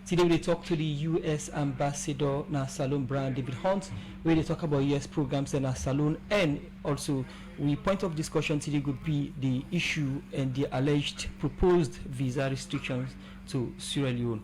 Today we talk to the U.S. Ambassador na Salon Brian David Hunt, where they talk about U.S. programs in our salon, and also we point of discussion today could be the issue and the alleged proposed visa restrictions to Sierra Leone.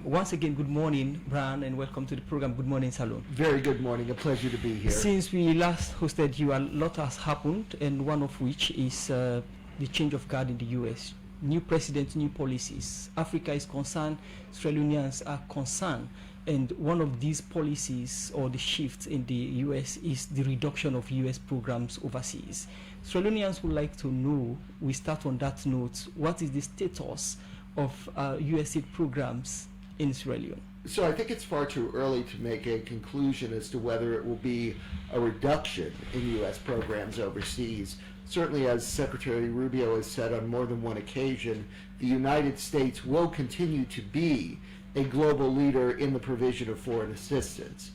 Once again, good morning, Brian, and welcome to the program. Good morning, Salon. Very good morning. A pleasure to be here. Since we last hosted you, a lot has happened, and one of which is the change of guard in the U.S. New president, new policies. Africa is concerned, Leoneans are concerned, and one of these policies or the shifts in the U.S. is the reduction of U.S. programs overseas. Leoneans would like to know, we start on that note, what is the status of USAID programs in Sierra Leone? So I think it's far too early to make a conclusion as to whether it will be a reduction in U.S. programs overseas. Certainly, as Secretary Rubio has said on more than one occasion, the United States will continue to be a global leader in the provision of foreign assistance.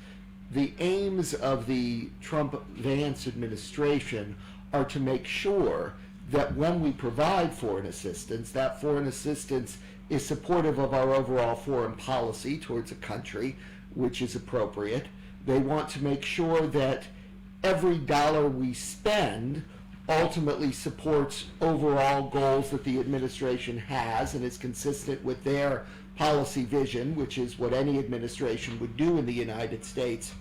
The aims of the Trump-Vance administration are to make sure that when we provide foreign assistance, that foreign assistance is supportive of our overall foreign policy towards a country, which is appropriate. They want to make sure that every dollar we spend ultimately supports overall goals that the administration has and is consistent with their policy vision, which is what any administration would do in the United States.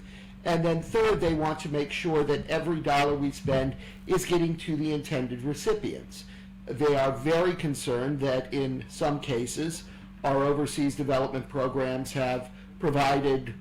And then third, they want to make sure that every dollar we spend is getting to the intended recipients. They are very concerned that in some cases, our overseas development programs have provided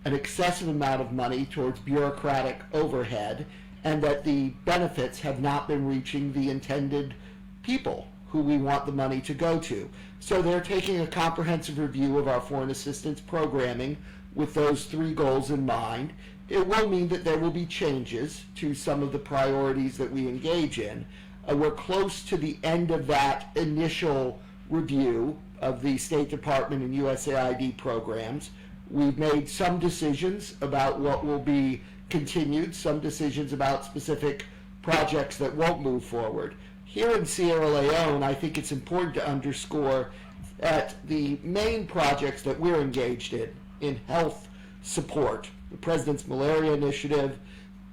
an excessive amount of money towards bureaucratic overhead, and that the benefits have not been reaching the intended people who we want the money to go to. So they're taking a comprehensive review of our foreign assistance programming with those three goals in mind. It will mean that there will be changes to some of the priorities that we engage in. We're close to the end of that initial review of the State Department and USAID programs. We've made some decisions about what will be continued, some decisions about specific projects that won't move forward. Here in Sierra Leone, I think it's important to underscore that the main projects that we're engaged in health support, the President's Malaria Initiative,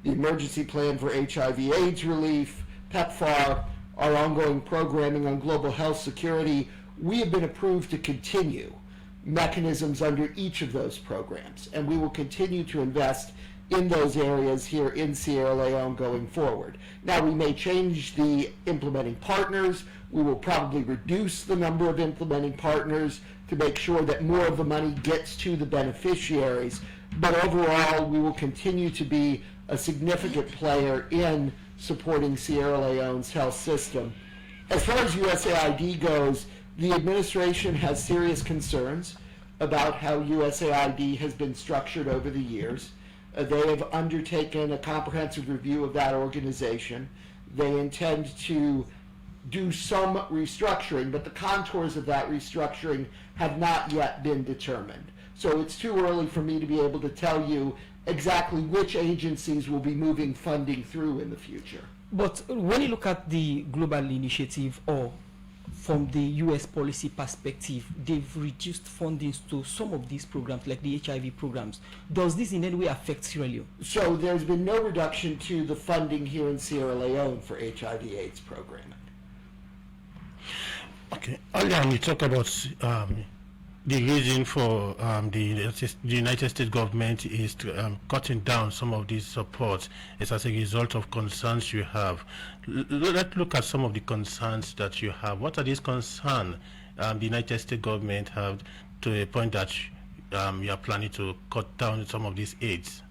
the Emergency Plan for HIV/AIDS Relief, PEPFAR, our ongoing programming on global health security, we have been approved to continue mechanisms under each of those programs, and we will continue to invest in those areas here in Sierra Leone going forward. Now, we may change the implementing partners. We will probably reduce the number of implementing partners to make sure that more of the money gets to the beneficiaries. But overall, we will continue to be a significant player in supporting Sierra Leone's health system. As far as USAID goes, the administration has serious concerns about how USAID has been structured over the years. They have undertaken a comprehensive review of that organization. They intend to do some restructuring, but the contours of that restructuring have not yet been determined. So it's too early for me to be able to tell you exactly which agencies will be moving funding through in the future. But when you look at the global initiative, or from the U.S. policy perspective, they've reduced funding to some of these programs, like the HIV programs. Does this in any way affect Sierra Leone? So there's been no reduction to the funding here in Sierra Leone for HIV/AIDS programming. Okay. Earlier we talked about the reason for the United States government is to, cutting down some of these supports is as a result of concerns you have. Let's look at some of the concerns that you have. What are these concerns the United States government have to a point that you are planning to cut down some of these aids?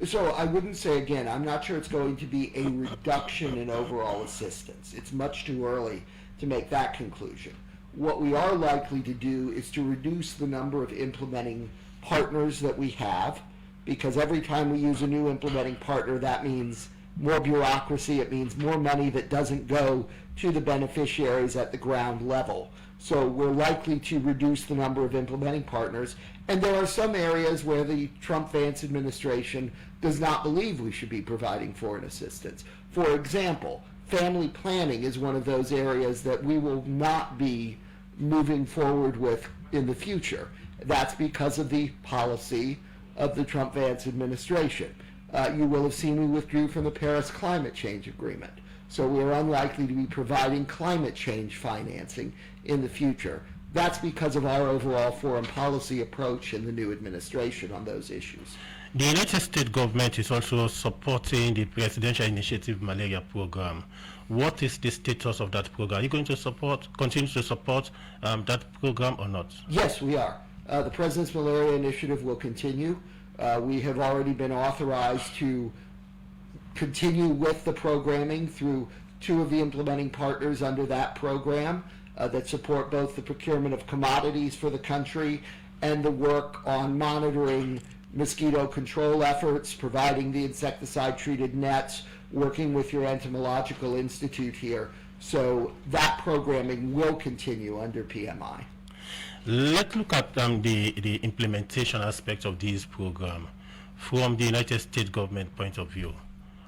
So I wouldn't say, again, I'm not sure it's going to be a reduction in overall assistance. It's much too early to make that conclusion. What we are likely to do is to reduce the number of implementing partners that we have, because every time we use a new implementing partner, that means more bureaucracy, it means more money that doesn't go to the beneficiaries at the ground level. So we're likely to reduce the number of implementing partners, and there are some areas where the Trump-Vance administration does not believe we should be providing foreign assistance. For example, family planning is one of those areas that we will not be moving forward with in the future. That's because of the policy of the Trump-Vance administration. You will have seen we withdrew from the Paris Climate Change Agreement. So we are unlikely to be providing climate change financing in the future. That's because of our overall foreign policy approach in the new administration on those issues. The United States government is also supporting the Presidential Initiative Malaria Program. What is the status of that program? Are you going to continue to support that program or not? Yes, we are. The President's Malaria Initiative will continue. We have already been authorized to continue with the programming through 2 of the implementing partners under that program that support both the procurement of commodities for the country and the work on monitoring mosquito control efforts, providing the insecticide-treated nets, working with your entomological institute here. So that programming will continue under PMI. Let's look at the implementation aspect of this program from the United States government point of view.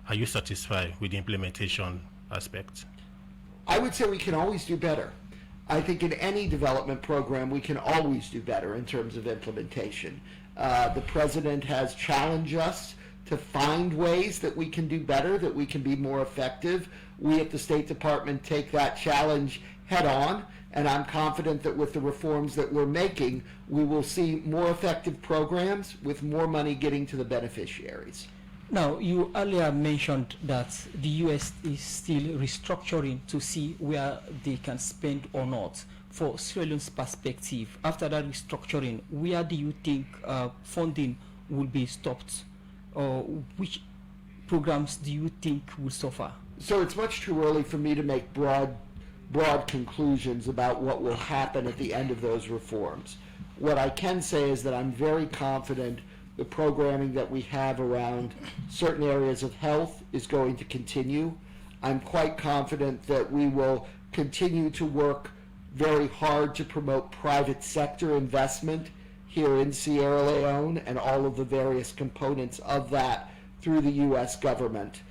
Are you satisfied with the implementation aspect? I would say we can always do better. I think in any development program we can always do better in terms of implementation. The President has challenged us to find ways that we can do better, that we can be more effective. We at the State Department take that challenge head on, and I'm confident that with the reforms that we're making, we will see more effective programs with more money getting to the beneficiaries. Now, you earlier mentioned that the U.S. is still restructuring to see where they can spend or not. For Sierra Leone's perspective, after that restructuring, where do you think funding will be stopped? Or which programs do you think will suffer? So it's much too early for me to make broad conclusions about what will happen at the end of those reforms. What I can say is that I'm very confident the programming that we have around certain areas of health is going to continue. I'm quite confident that we will continue to work very hard to promote private sector investment here in Sierra Leone and all of the various components of that through the U.S. government.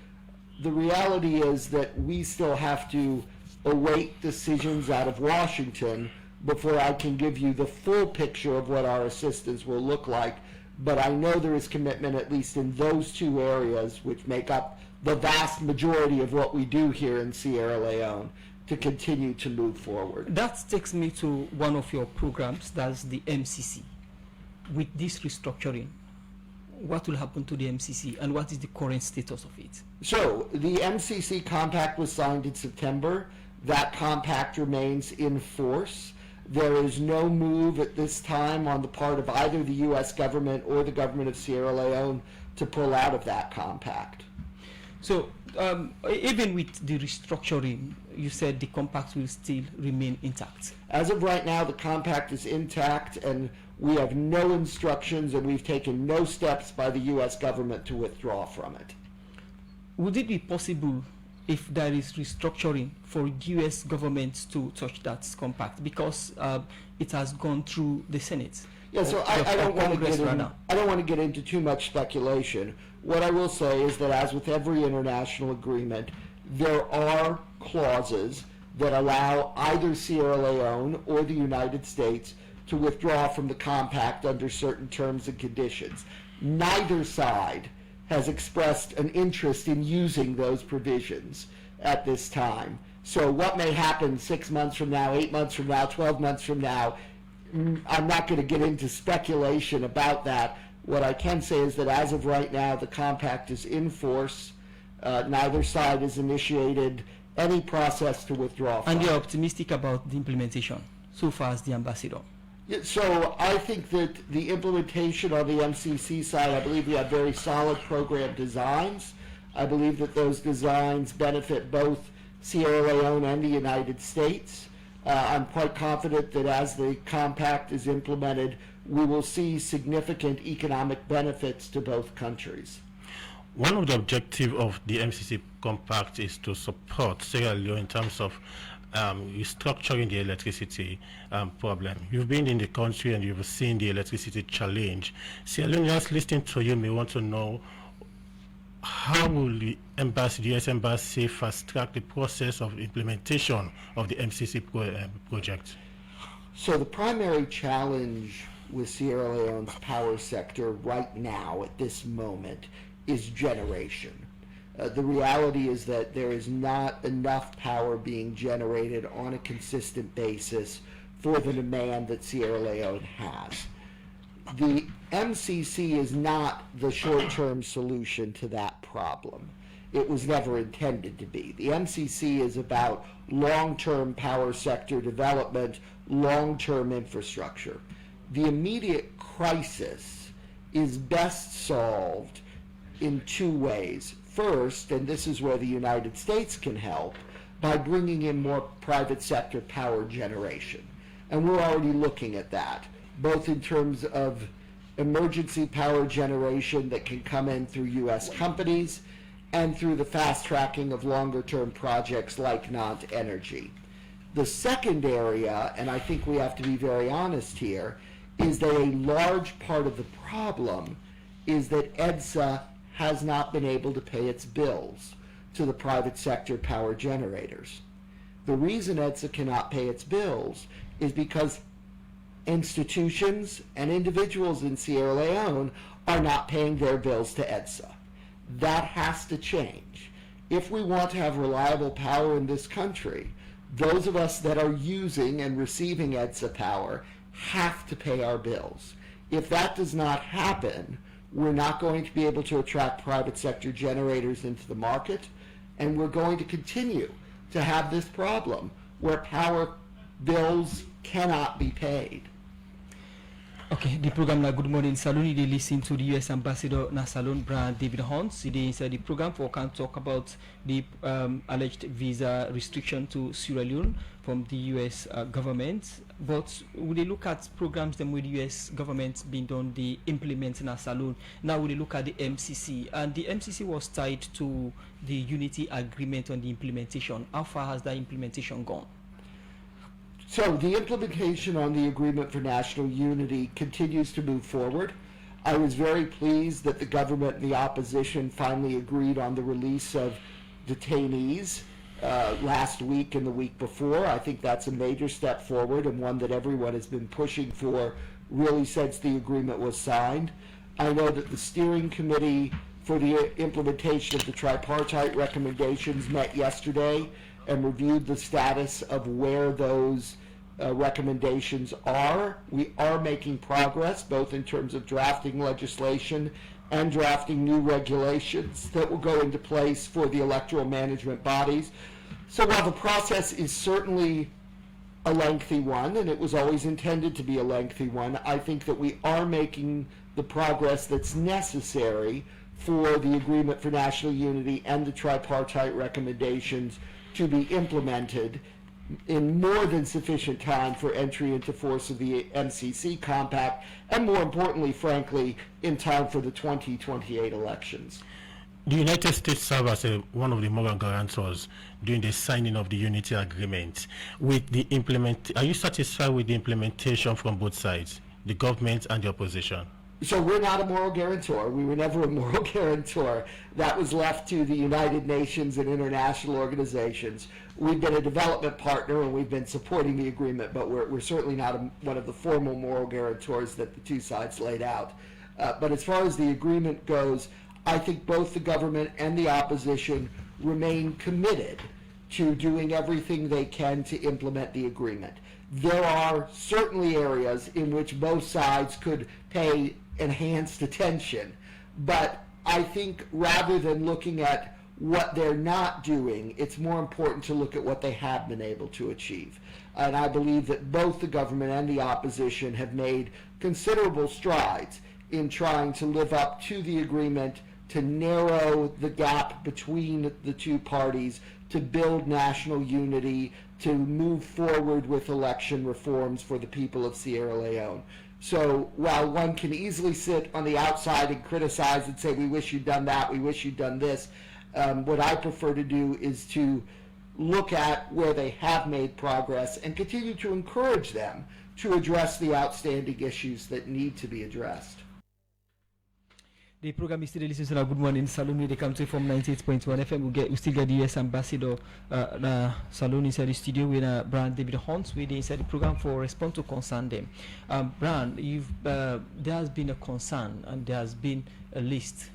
The reality is that we still have to await decisions out of Washington before I can give you the full picture of what our assistance will look like. But I know there is commitment, at least in those 2 areas, which make up the vast majority of what we do here in Sierra Leone, to continue to move forward. That takes me to one of your programs, that's the MCC. With this restructuring, what will happen to the MCC and what is the current status of it? So the MCC compact was signed in September. That compact remains in force. There is no move at this time on the part of either the U.S. government or the government of Sierra Leone to pull out of that compact. So even with the restructuring, you said the compact will still remain intact. As of right now, the compact is intact, and we have no instructions, and we've taken no steps by the U.S. government to withdraw from it. Would it be possible, if there is restructuring, for U.S. government to touch that compact because it has gone through the Senate? Yeah, so I don't want to get into too much speculation. What I will say is that, as with every international agreement, there are clauses that allow either Sierra Leone or the United States to withdraw from the compact under certain terms and conditions. Neither side has expressed an interest in using those provisions at this time. So what may happen 6 months from now, 8 months from now, 12 months from now, I'm not going to get into speculation about that. What I can say is that as of right now, the compact is in force. Neither side has initiated any process to withdraw from. And you're optimistic about the implementation, so far as the ambassador? Yeah, so I think that the implementation on the MCC side, I believe we have very solid program designs. I believe that those designs benefit both Sierra Leone and the United States. I'm quite confident that as the compact is implemented, we will see significant economic benefits to both countries. One of the objectives of the MCC compact is to support Sierra Leone in terms of restructuring the electricity problem. You've been in the country and you've seen the electricity challenge. Sierra Leoneans listening to you may want to know, how will the embassy, the U.S. Embassy, fast-track the process of implementation of the MCC project? So the primary challenge with Sierra Leone's power sector right now at this moment is generation. The reality is that there is not enough power being generated on a consistent basis for the demand that Sierra Leone has. The MCC is not the short-term solution to that problem. It was never intended to be. The MCC is about long-term power sector development, long-term infrastructure. The immediate crisis is best solved in two ways. First, and this is where the United States can help, by bringing in more private sector power generation. And we're already looking at that, both in terms of emergency power generation that can come in through U.S. companies and through the fast tracking of longer term projects like Nant Energy. The second area, and I think we have to be very honest here, is that a large part of the problem is that EDSA has not been able to pay its bills to the private sector power generators. The reason EDSA cannot pay its bills is because institutions and individuals in Sierra Leone are not paying their bills to EDSA. That has to change. If we want to have reliable power in this country, those of us that are using and receiving EDSA power have to pay our bills. If that does not happen, we're not going to be able to attract private sector generators into the market, and we're going to continue to have this problem where power bills cannot be paid. Okay, the program na Good Morning Salon, they listen to the U.S. Ambassador na Salon, Brian David Hunt. They inside the program for can talk about the alleged visa restriction to Sierra Leone from the U.S. Government. But when they look at programs them with the U.S. government being done, they implement in a Salon. Now when they look at the MCC, and the MCC was tied to the unity agreement on the implementation. How far has that implementation gone? So the implementation on the Agreement for National Unity continues to move forward. I was very pleased that the government and the opposition finally agreed on the release of detainees last week and the week before. I think that's a major step forward and one that everyone has been pushing for really since the agreement was signed. I know that the steering committee for the implementation of the tripartite recommendations met yesterday and reviewed the status of where those recommendations are. We are making progress, both in terms of drafting legislation and drafting new regulations that will go into place for the electoral management bodies. So while the process is certainly a lengthy one, and it was always intended to be a lengthy one, I think that we are making the progress that's necessary for the Agreement for National Unity and the tripartite recommendations to be implemented in more than sufficient time for entry into force of the MCC compact, and more importantly, frankly, in time for the 2028 elections. The United States served as one of the moral guarantors during the signing of the unity agreement. With the are you satisfied with the implementation from both sides, the government and the opposition? So we're not a moral guarantor. We were never a moral guarantor. That was left to the United Nations and international organizations. We've been a development partner and we've been supporting the agreement, but we're certainly not one of the formal moral guarantors that the two sides laid out. But as far as the agreement goes, I think both the government and the opposition remain committed to doing everything they can to implement the agreement. There are certainly areas in which both sides could pay enhanced attention, but I think rather than looking at what they're not doing, it's more important to look at what they have been able to achieve. And I believe that both the government and the opposition have made considerable strides in trying to live up to the agreement, to narrow the gap between the two parties, to build national unity, to move forward with election reforms for the people of Sierra Leone. So while one can easily sit on the outside and criticize and say, we wish you'd done that, we wish you'd done this, what I prefer to do is to look at where they have made progress and continue to encourage them to address the outstanding issues that need to be addressed. The program is still listening to Good Morning Saloni, the country from 98.1 FM. We still get the US Ambassador Saloni inside the studio with Brian David Hunt with inside the program for response to concern them. Brian, there has been a concern and there has been a list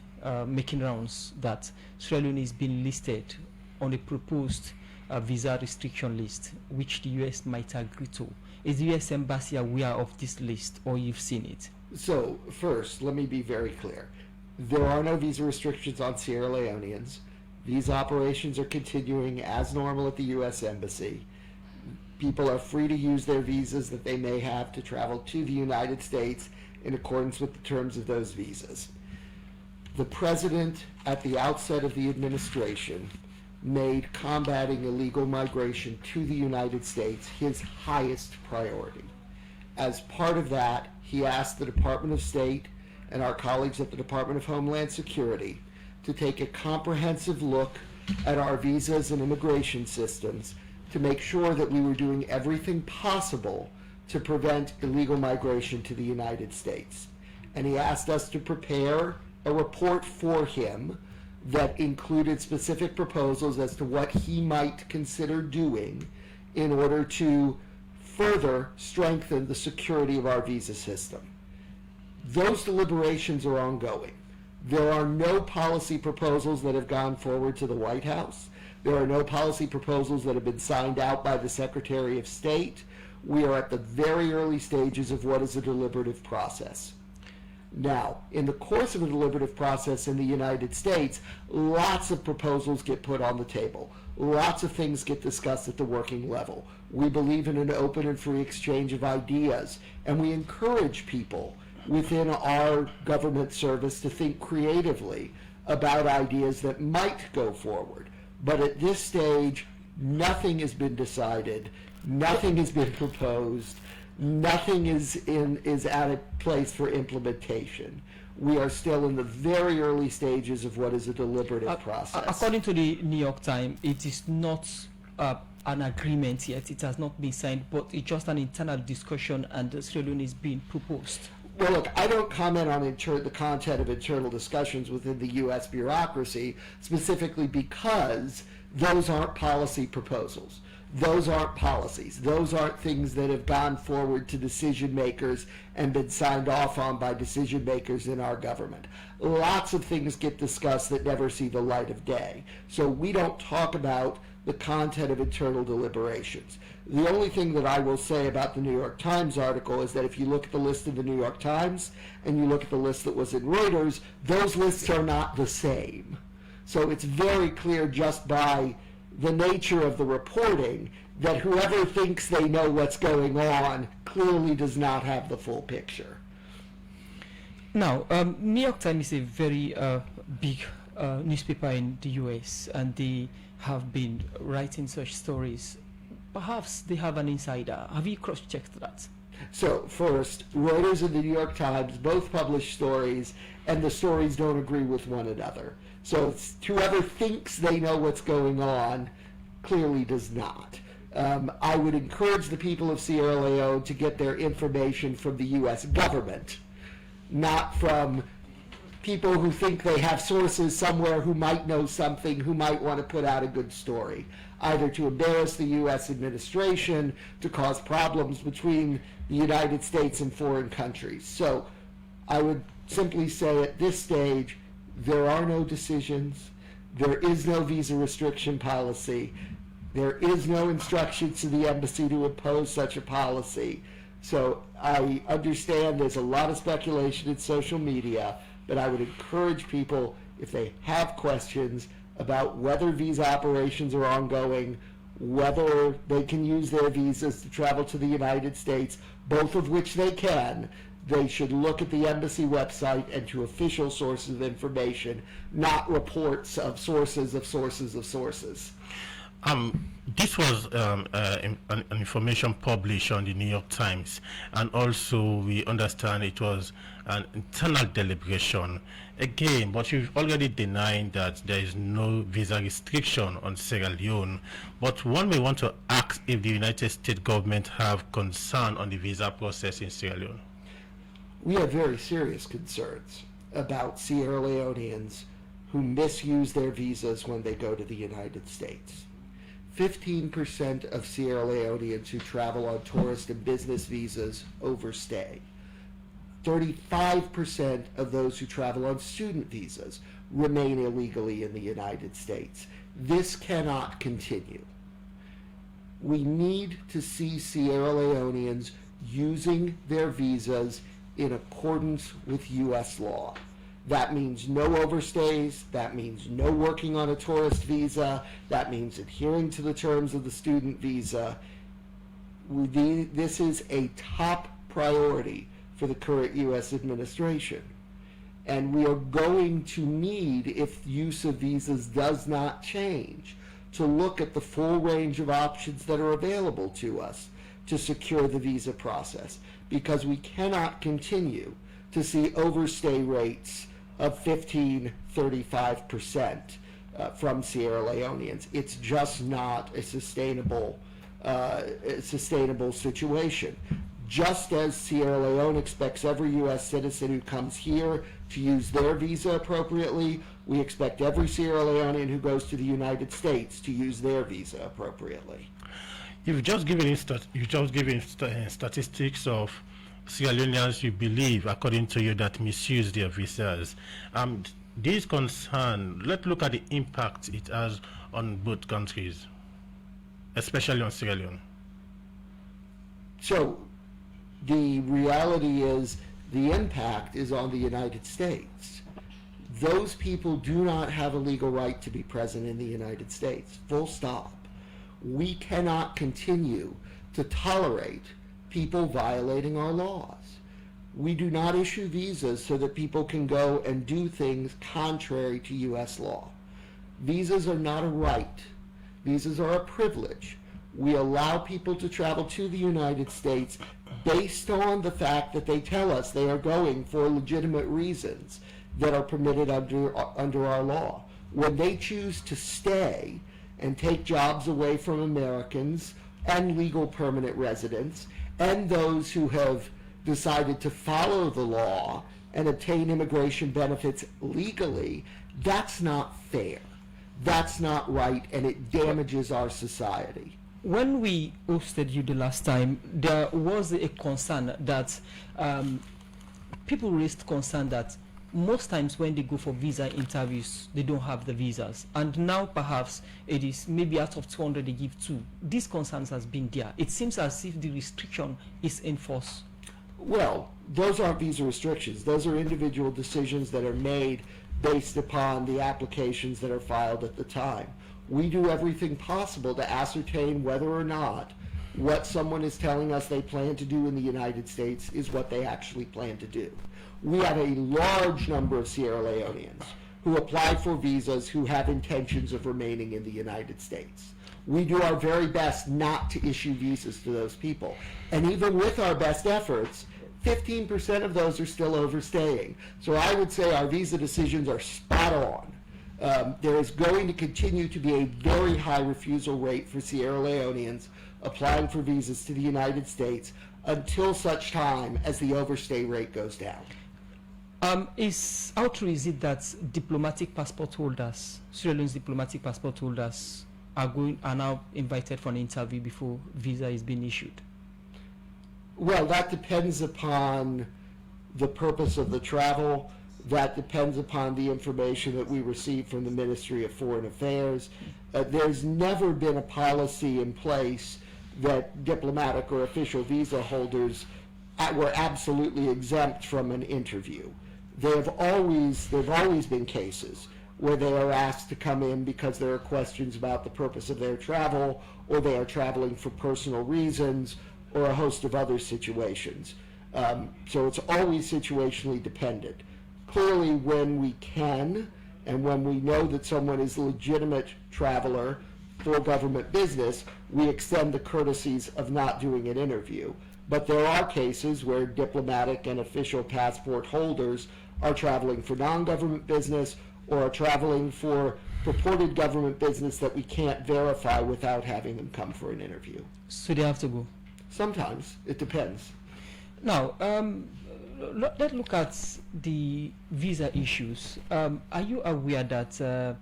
making rounds that Sierra Leone is being listed on the proposed visa restriction list, which the US might agree to. Is the US Embassy aware of this list, or you've seen it? So, first, let me be very clear. There are no visa restrictions on Sierra Leoneans. These operations are continuing as normal at the U.S. Embassy. People are free to use their visas that they may have to travel to the United States in accordance with the terms of those visas. The President, at the outset of the administration, made combating illegal migration to the United States his highest priority. As part of that, he asked the Department of State and our colleagues at the Department of Homeland Security to take a comprehensive look at our visas and immigration systems to make sure that we were doing everything possible to prevent illegal migration to the United States. And he asked us to prepare a report for him that included specific proposals as to what he might consider doing in order to further strengthen the security of our visa system. Those deliberations are ongoing. There are no policy proposals that have gone forward to the White House. There are no policy proposals that have been signed out by the Secretary of State. We are at the very early stages of what is a deliberative process. Now, in the course of a deliberative process in the United States, lots of proposals get put on the table. Lots of things get discussed at the working level. We believe in an open and free exchange of ideas, and we encourage people within our government service to think creatively about ideas that might go forward. But at this stage, nothing has been decided, nothing has been proposed, nothing is at a place for implementation. We are still in the very early stages of what is a deliberative process. According to the New York Times, it is not an agreement yet. It has not been signed, but it's just an internal discussion, and Sierra Leone is being proposed. Well, look, I don't comment on the content of internal discussions within the U.S. bureaucracy, specifically because those aren't policy proposals. Those aren't policies. Those aren't things that have gone forward to decision makers and been signed off on by decision makers in our government. Lots of things get discussed that never see the light of day. So we don't talk about the content of internal deliberations. The only thing that I will say about the New York Times article is that if you look at the list in the New York Times and you look at the list that was in Reuters, those lists are not the same. So it's very clear just by the nature of the reporting that whoever thinks they know what's going on clearly does not have the full picture. Now, New York Times is a very big newspaper in the US, and they have been writing such stories. Perhaps they have an insider. Have you cross-checked that? So first, Reuters and the New York Times both publish stories, and the stories don't agree with one another. So whoever thinks they know what's going on clearly does not. I would encourage the people of Sierra Leone to get their information from the U.S. government, not from people who think they have sources somewhere who might know something, who might want to put out a good story, either to embarrass the U.S. administration, to cause problems between the United States and foreign countries. So I would simply say at this stage, there are no decisions, there is no visa restriction policy, there is no instructions to the embassy to impose such a policy. So I understand there's a lot of speculation in social media, but I would encourage people, if they have questions about whether visa operations are ongoing, whether they can use their visas to travel to the United States, both of which they can, they should look at the embassy website and to official sources of information, not reports of sources of sources of sources. This was an information published on the New York Times, and also we understand it was an internal deliberation. Again, but you've already denied that there is no visa restriction on Sierra Leone. But one may want to ask if the United States government have concern on the visa process in Sierra Leone. We have very serious concerns. about Sierra Leoneans who misuse their visas when they go to the United States. 15% of Sierra Leoneans who travel on tourist and business visas overstay. 35% of those who travel on student visas remain illegally in the United States. This cannot continue. We need to see Sierra Leoneans using their visas in accordance with U.S. law. That means no overstays, that means no working on a tourist visa, that means adhering to the terms of the student visa. This is a top priority for the current U.S. administration. And we are going to need, if use of visas does not change, to look at the full range of options that are available to us to secure the visa process, because we cannot continue to see overstay rates of 15-35% from Sierra Leoneans. It's just not a sustainable situation. Just as Sierra Leone expects every U.S. citizen who comes here to use their visa appropriately, we expect every Sierra Leonean who goes to the United States to use their visa appropriately. You've just given statistics of Sierra Leoneans you believe, according to you, that misuse their visas. This concern, let's look at the impact it has on both countries, especially on Sierra Leone. So the reality is the impact is on the United States. Those people do not have a legal right to be present in the United States, full stop. We cannot continue to tolerate people violating our laws. We do not issue visas so that people can go and do things contrary to U.S. law. Visas are not a right. Visas are a privilege. We allow people to travel to the United States based on the fact that they tell us they are going for legitimate reasons that are permitted under our law. When they choose to stay and take jobs away from Americans and legal permanent residents and those who have decided to follow the law and obtain immigration benefits legally, that's not fair. That's not right, and it damages our society. When we hosted you the last time, there was a concern that people raised concern that most times when they go for visa interviews, they don't have the visas. And now perhaps it is maybe out of 200 they give 2. These concerns has been there. It seems as if the restriction is enforced. Well, those aren't visa restrictions. Those are individual decisions that are made based upon the applications that are filed at the time. We do everything possible to ascertain whether or not what someone is telling us they plan to do in the United States is what they actually plan to do. We have a large number of Sierra Leoneans who apply for visas who have intentions of remaining in the United States. We do our very best not to issue visas to those people. And even with our best efforts, 15% of those are still overstaying. So I would say our visa decisions are spot on. There is going to continue to be a very high refusal rate for Sierra Leoneans applying for visas to the United States until such time as the overstay rate goes down. How true is it that diplomatic passport holders, Sierra Leone's diplomatic passport holders, are now invited for an interview before visa is being issued? Well, that depends upon the purpose of the travel. That depends upon the information that we receive from the Ministry of Foreign Affairs. There's never been a policy in place that diplomatic or official visa holders were absolutely exempt from an interview. There've always been cases where they are asked to come in because there are questions about the purpose of their travel, or they are traveling for personal reasons, or a host of other situations. So it's always situationally dependent. Clearly, when we can, and when we know that someone is a legitimate traveler for government business, we extend the courtesies of not doing an interview. But there are cases where diplomatic and official passport holders are traveling for non-government business or are traveling for purported government business that we can't verify without having them come for an interview. So they have to go? Sometimes. It depends. Now, let's look at the visa issues. Are you aware that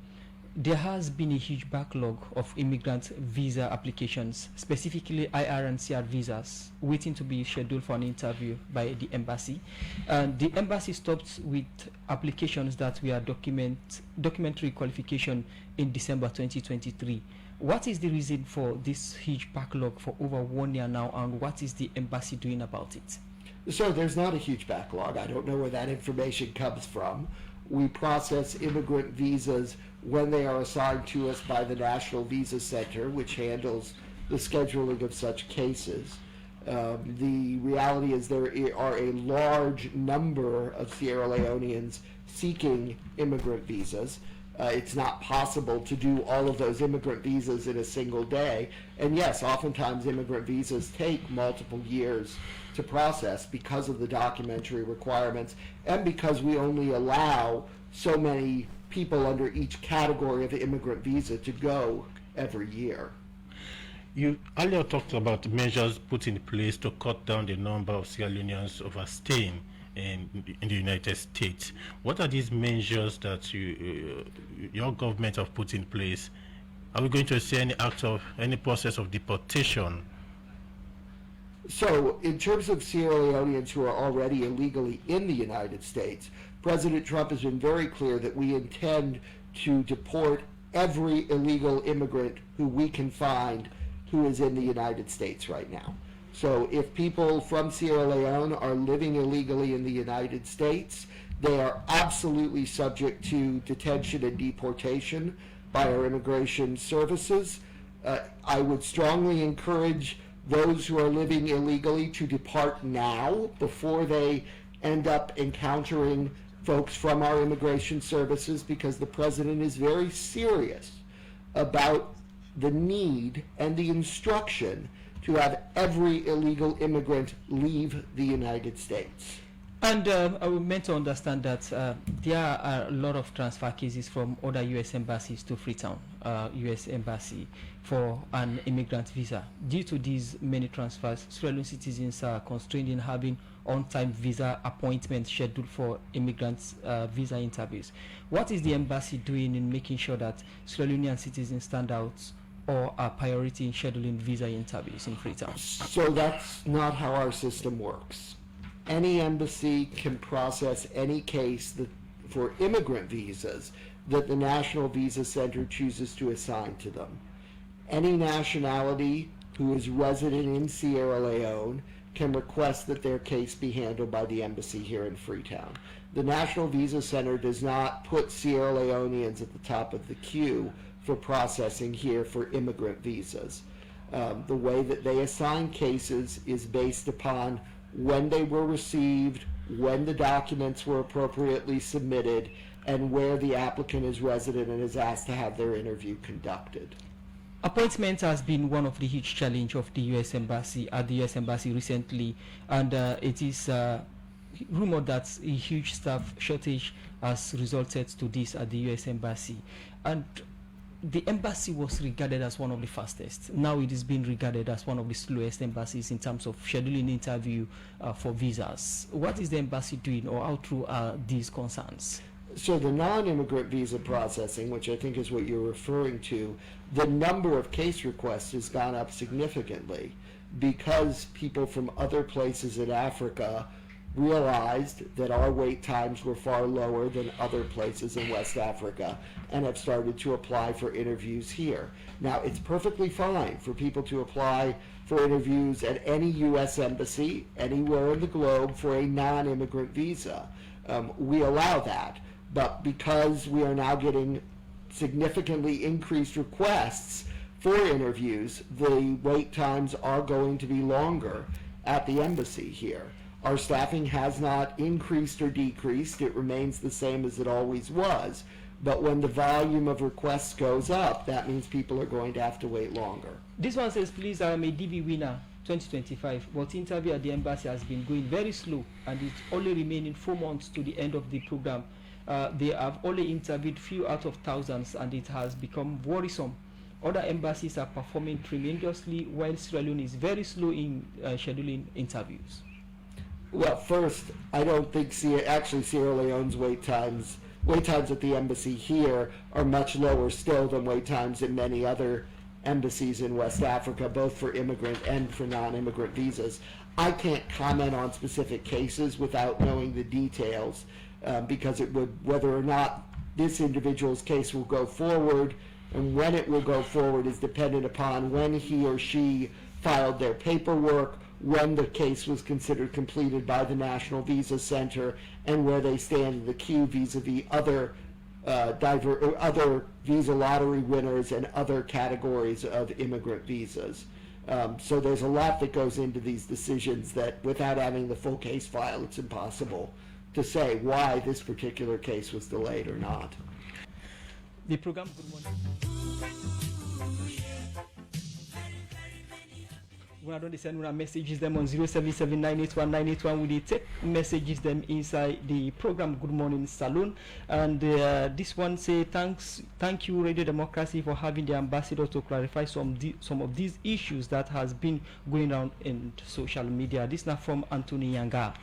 there has been a huge backlog of immigrant visa applications, specifically IR and CR visas, waiting to be scheduled for an interview by the embassy? And the embassy stopped with applications that were documentary qualification in December 2023. What is the reason for this huge backlog for over 1 year now, and what is the embassy doing about it? So there's not a huge backlog. I don't know where that information comes from. We process immigrant visas when they are assigned to us by the National Visa Center, which handles the scheduling of such cases. The reality is there are a large number of Sierra Leoneans seeking immigrant visas. It's not possible to do all of those immigrant visas in a single day. And yes, oftentimes immigrant visas take multiple years to process because of the documentary requirements and because we only allow so many people under each category of immigrant visa to go every year. You earlier talked about measures put in place to cut down the number of Sierra Leoneans overstaying in the United States. What are these measures that your government have put in place? Are we going to see any process of deportation? So, in terms of Sierra Leoneans who are already illegally in the United States, President Trump has been very clear that we intend to deport every illegal immigrant who we can find who is in the United States right now. So if people from Sierra Leone are living illegally in the United States, they are absolutely subject to detention and deportation by our immigration services. I would strongly encourage those who are living illegally to depart now before they end up encountering folks from our immigration services, because the president is very serious about the need and the instruction to have every illegal immigrant leave the United States. And I was meant to understand that there are a lot of transfer cases from other U.S. embassies to Freetown, U.S. embassy, for an immigrant visa. Due to these many transfers, Sierra Leone citizens are constrained in having on-time visa appointments scheduled for immigrants' visa interviews. What is the embassy doing in making sure that Sierra Leonean citizens stand out or are priority in scheduling visa interviews in Freetown? So that's not how our system works. Any embassy can process any case for immigrant visas that the National Visa Center chooses to assign to them. Any nationality who is resident in Sierra Leone can request that their case be handled by the embassy here in Freetown. The National Visa Center does not put Sierra Leoneans at the top of the queue for processing here for immigrant visas. The way that they assign cases is based upon when they were received, when the documents were appropriately submitted, and where the applicant is resident and is asked to have their interview conducted. Appointment has been one of the huge challenge of the U.S. Embassy at the U.S. Embassy recently, and it is rumored that a huge staff shortage has resulted to this at the U.S. Embassy. And the embassy was regarded as one of the fastest. Now it is being regarded as one of the slowest embassies in terms of scheduling interview for visas. What is the embassy doing, or how true are these concerns? So the non-immigrant visa processing, which I think is what you're referring to, the number of case requests has gone up significantly because people from other places in Africa realized that our wait times were far lower than other places in West Africa and have started to apply for interviews here. Now, it's perfectly fine for people to apply for interviews at any U.S. embassy anywhere in the globe for a non-immigrant visa. We allow that, but because we are now getting significantly increased requests for interviews, the wait times are going to be longer at the embassy here. Our staffing has not increased or decreased. It remains the same as it always was. But when the volume of requests goes up, that means people are going to have to wait longer. This one says, please, I am a DV winner 2025, but interview at the embassy has been going very slow, and it's only remaining 4 months to the end of the program. They have only interviewed few out of thousands, and it has become worrisome. Other embassies are performing tremendously, while Sierra Leone is very slow in scheduling interviews. Well, first, I don't think Sierra Leone's wait times at the embassy here are much lower still than wait times in many other embassies in West Africa, both for immigrant and for non-immigrant visas. I can't comment on specific cases without knowing the details, because whether or not this individual's case will go forward and when it will go forward is dependent upon when he or she filed their paperwork, when the case was considered completed by the National Visa Center, and where they stand in the queue vis-a-vis other visa lottery winners and other categories of immigrant visas. So there's a lot that goes into these decisions that, without having the full case file, it's impossible to say why this particular case was delayed or not. The program, good morning. When I don't send messages them on 0779819181, we take messages them inside the program Good Morning Saloon. And this one say, thank you Radio Democracy for having the ambassador to clarify some of these issues that has been going on in social media. This now from Anthony Yanga.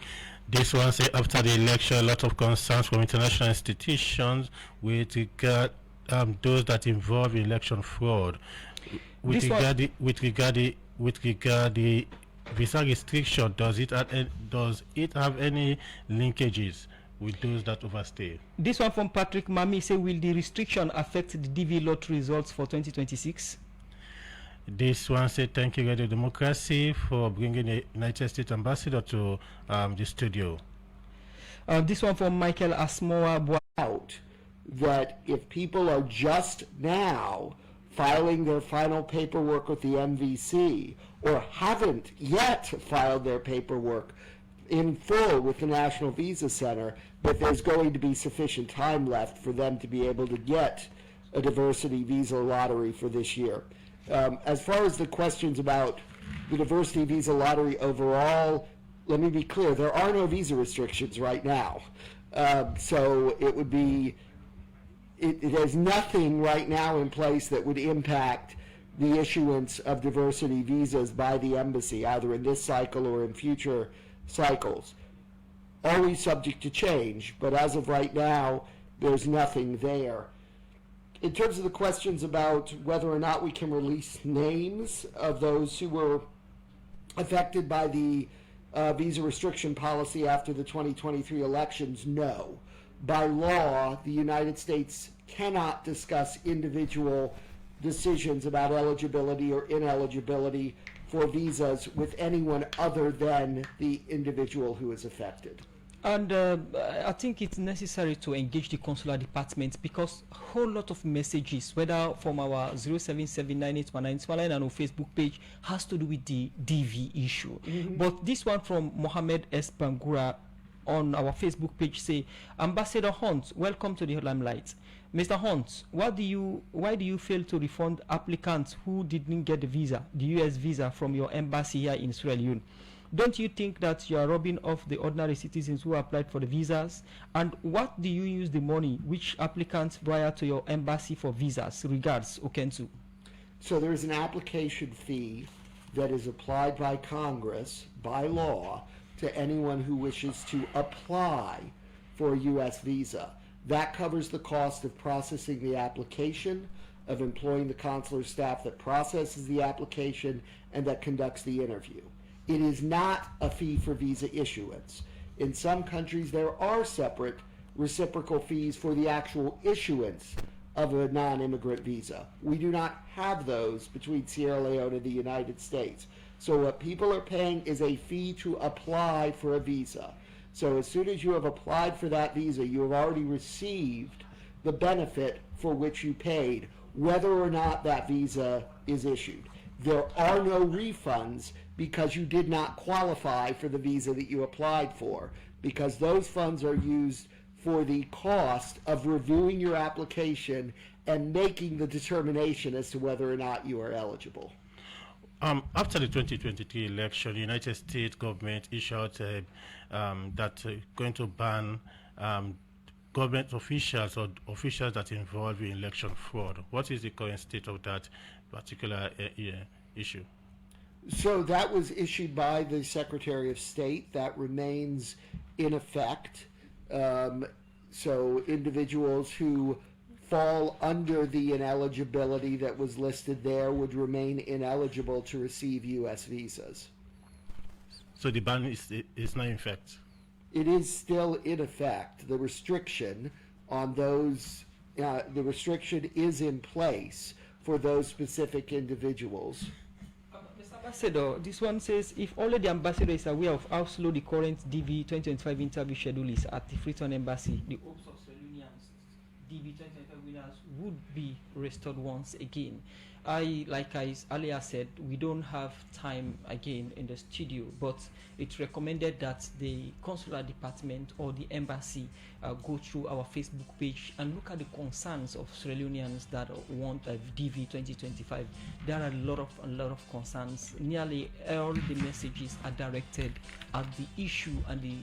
This one say, after the election, a lot of concerns from international institutions with regard those that involve election fraud. With regard the visa restriction, does it have any linkages with those that overstay? This one from Patrick Mami say, will the restriction affect the DV lot results for 2026? This one said, thank you Radio Democracy for bringing the United States ambassador to the studio. This one from Michael Asmoa. Out that if people are just now filing their final paperwork with the MVC or haven't yet filed their paperwork in full with the National Visa Center, that there's going to be sufficient time left for them to be able to get a diversity visa lottery for this year. As far as the questions about the diversity visa lottery overall, let me be clear, there are no visa restrictions right now. So it would be, there's nothing right now in place that would impact the issuance of diversity visas by the embassy, either in this cycle or in future cycles. Always subject to change, but as of right now, there's nothing there. In terms of the questions about whether or not we can release names of those who were affected by the visa restriction policy after the 2023 elections, no. By law, the United States cannot discuss individual decisions about eligibility or ineligibility for visas with anyone other than the individual who is affected. And I think it's necessary to engage the consular department, because a whole lot of messages, whether from our 07798191 and our Facebook page, has to do with the DV issue. Mm-hmm. But this one from Mohammed S. Bangura on our Facebook page say, Ambassador Hunt, welcome to the limelight. Mr. Hunt, why do you fail to refund applicants who didn't get the visa, the US visa, from your embassy here in Sierra Leone? Don't you think that you are robbing off the ordinary citizens who applied for the visas? And what do you use the money which applicants wire to your embassy for visas? Regards, Okensu. So there is an application fee that is applied by Congress, by law, to anyone who wishes to apply for a U.S. visa. That covers the cost of processing the application, of employing the consular staff that processes the application, and that conducts the interview. It is not a fee for visa issuance. In some countries, there are separate reciprocal fees for the actual issuance of a non-immigrant visa. We do not have those between Sierra Leone and the United States. So what people are paying is a fee to apply for a visa. So as soon as you have applied for that visa, you have already received the benefit for which you paid, whether or not that visa is issued. There are no refunds because you did not qualify for the visa that you applied for, because those funds are used for the cost of reviewing your application and making the determination as to whether or not you are eligible. After the 2023 election, the United States government issued that going to ban government officials or officials that involve in election fraud. What is the current state of that particular issue? So that was issued by the Secretary of State. That remains in effect. So individuals who fall under the ineligibility that was listed there would remain ineligible to receive U.S. visas. So the ban is not in effect. It is still in effect. The restriction on those, the restriction is in place for those specific individuals. Mr. Ambassador, this one says, if only the ambassador is aware of how slow the current DV 2025 interview schedule is at the Freetown Embassy, the hopes of Leoneans DV 2025 winners would be restored once again. Like I earlier said, we don't have time again in the studio, but it's recommended that the consular department or the embassy go through our Facebook page and look at the concerns of Sierra Leoneans that want a DV 2025. There are a lot of concerns. Nearly all the messages are directed at the issue and the